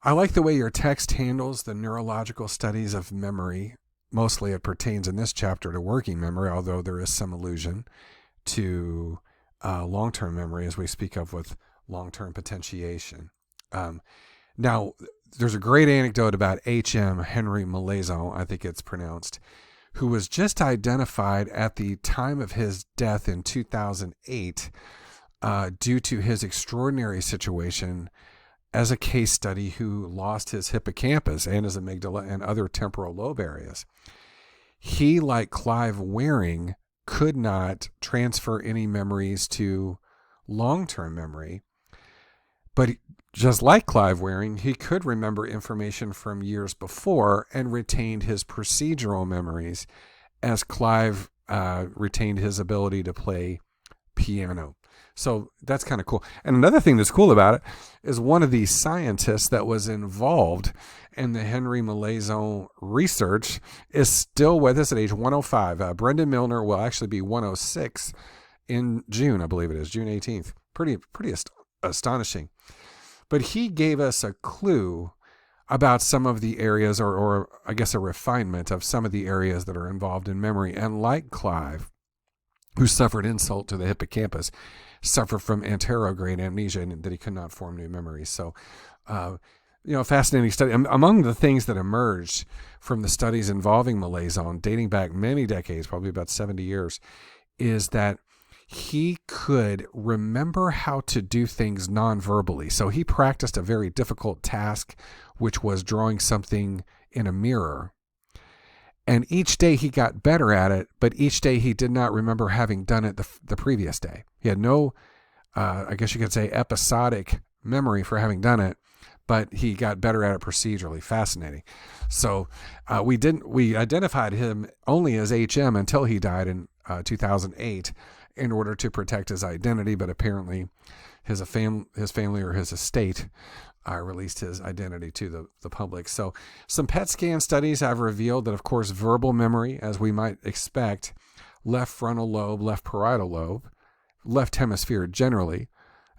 I like the way your text handles the neurological studies of memory. Mostly it pertains in this chapter to working memory, although there is some allusion to long-term memory as we speak of with long-term potentiation. Um, Now, there's a great anecdote about H.M. Henry Malazan, I think it's pronounced, who was just identified at the time of his death in 2008 due to his extraordinary situation as a case study who lost his hippocampus and his amygdala and other temporal lobe areas. He, like Clive Waring, could not transfer any memories to long-term memory, but just like Clive Waring, he could remember information from years before and retained his procedural memories as Clive retained his ability to play piano. So that's kind of cool. And another thing that's cool about it is one of the scientists that was involved in the Henry Malazan research is still with us at age 105. Brendan Milner will actually be 106 in June, I believe it is, June 18th. Pretty astonishing. But he gave us a clue about some of the areas, or I guess a refinement of some of the areas that are involved in memory. And like Clive, who suffered insult to the hippocampus, suffered from anterograde amnesia and that he could not form new memories. So, fascinating study. Among the things that emerged from the studies involving Malazan, dating back many decades, probably about 70 years, is that he could remember how to do things non-verbally. So he practiced a very difficult task, which was drawing something in a mirror. And each day he got better at it, but each day he did not remember having done it the previous day. He had no, I guess you could say, episodic memory for having done it, but he got better at it procedurally. Fascinating. So we identified him only as HM until he died in 2008 in order to protect his identity, but apparently his family or his estate released his identity to the public. So some PET scan studies have revealed that, of course, verbal memory, as we might expect, left frontal lobe, left parietal lobe, left hemisphere generally,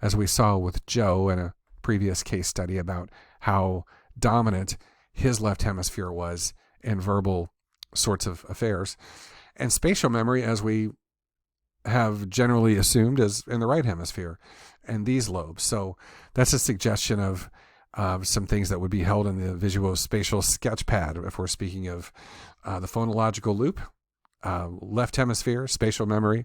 as we saw with Joe in a previous case study about how dominant his left hemisphere was in verbal sorts of affairs. And spatial memory, as we have generally assumed, is in the right hemisphere and these lobes. So that's a suggestion of some things that would be held in the visuospatial sketchpad if we're speaking of the phonological loop, left hemisphere, spatial memory,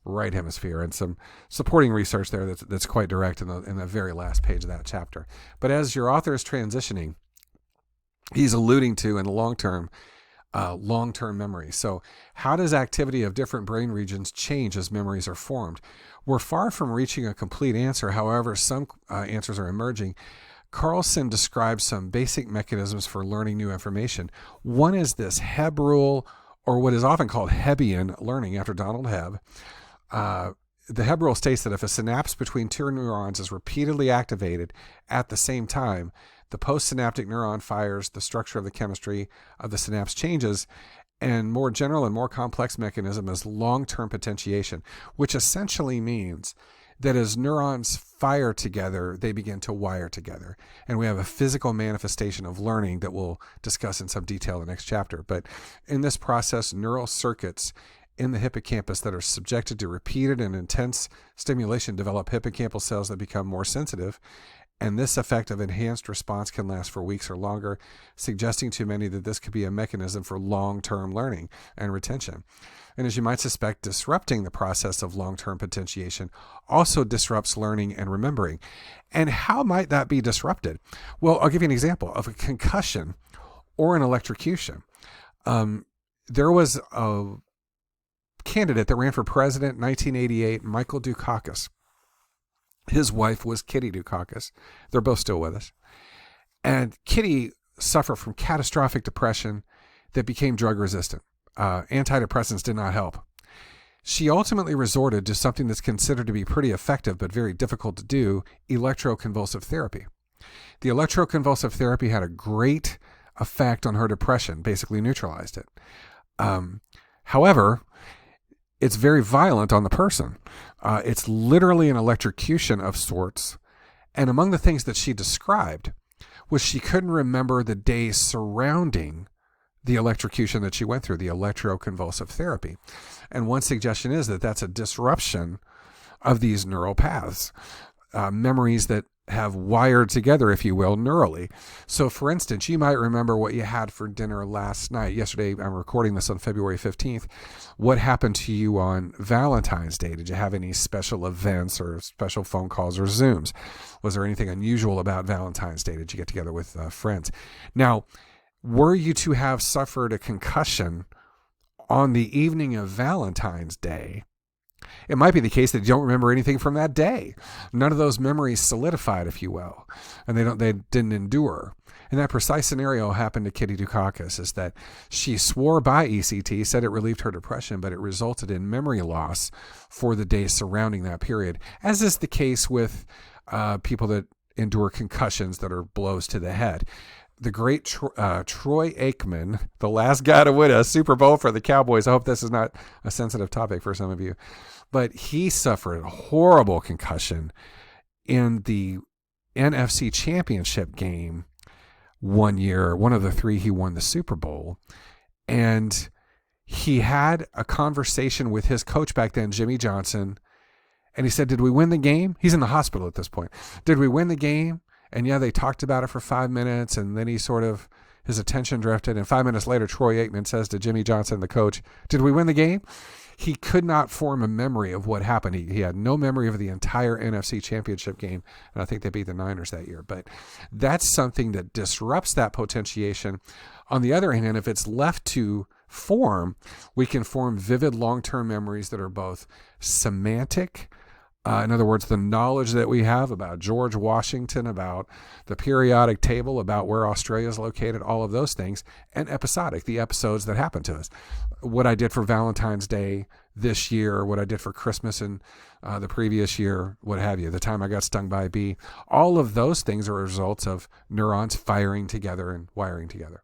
right hemisphere, and some supporting research there that's quite direct in the very last page of that chapter. But as your author is transitioning, he's alluding to in the long-term memory. So how does activity of different brain regions change as memories are formed? We're far from reaching a complete answer. However, some answers are emerging. Carlson describes some basic mechanisms for learning new information. One is this Hebb rule, or what is often called Hebbian learning after Donald Hebb. The Hebb rule states that if a synapse between two neurons is repeatedly activated at the same time, the postsynaptic neuron fires, the structure of the chemistry of the synapse changes, and more general and more complex mechanism is long-term potentiation, which essentially means that as neurons fire together, they begin to wire together. And we have a physical manifestation of learning that we'll discuss in some detail in the next chapter. But in this process, neural circuits in the hippocampus that are subjected to repeated and intense stimulation develop hippocampal cells that become more sensitive. And this effect of enhanced response can last for weeks or longer, suggesting to many that this could be a mechanism for long-term learning and retention. And as you might suspect, disrupting the process of long-term potentiation also disrupts learning and remembering. And how might that be disrupted? Well, I'll give you an example of a concussion or an electrocution. There was a candidate that ran for president in 1988, Michael Dukakis. His wife was Kitty Dukakis. They're both still with us. And Kitty suffered from catastrophic depression that became drug resistant. Antidepressants did not help. She ultimately resorted to something that's considered to be pretty effective but very difficult to do, electroconvulsive therapy. The electroconvulsive therapy had a great effect on her depression, basically neutralized it. However, it's very violent on the person. It's literally an electrocution of sorts. And among the things that she described was she couldn't remember the days surrounding the electrocution that she went through, the electroconvulsive therapy. And one suggestion is that that's a disruption of these neural paths, memories that have wired together, if you will, neurally. So for instance, you might remember what you had for dinner last night. Yesterday, I'm recording this on February 15th. What happened to you on Valentine's Day? Did you have any special events or special phone calls or Zooms? Was there anything unusual about Valentine's Day? Did you get together with friends? Now, were you to have suffered a concussion on the evening of Valentine's Day, it might be the case that you don't remember anything from that day. None of those memories solidified, if you will, and they didn't endure. And that precise scenario happened to Kitty Dukakis, is that she swore by ECT, said it relieved her depression, but it resulted in memory loss for the days surrounding that period, as is the case with people that endure concussions that are blows to the head. The great Troy Aikman, the last guy to win a Super Bowl for the Cowboys. I hope this is not a sensitive topic for some of you, but he suffered a horrible concussion in the NFC Championship game one year, one of the three he won the Super Bowl. And he had a conversation with his coach back then, Jimmy Johnson, and he said, "Did we win the game?" He's in the hospital at this point. "Did we win the game?" And yeah, they talked about it for 5 minutes, and then his attention drifted. And 5 minutes later, Troy Aikman says to Jimmy Johnson, the coach, "Did we win the game?" He could not form a memory of what happened. He had no memory of the entire NFC Championship game, and I think they beat the Niners that year. But that's something that disrupts that potentiation. On the other hand, if it's left to form, we can form vivid long-term memories that are both semantic, in other words, the knowledge that we have about George Washington, about the periodic table, about where Australia is located, all of those things, and episodic, the episodes that happen to us. What I did for Valentine's Day this year, what I did for Christmas in the previous year, what have you, the time I got stung by a bee, all of those things are results of neurons firing together and wiring together.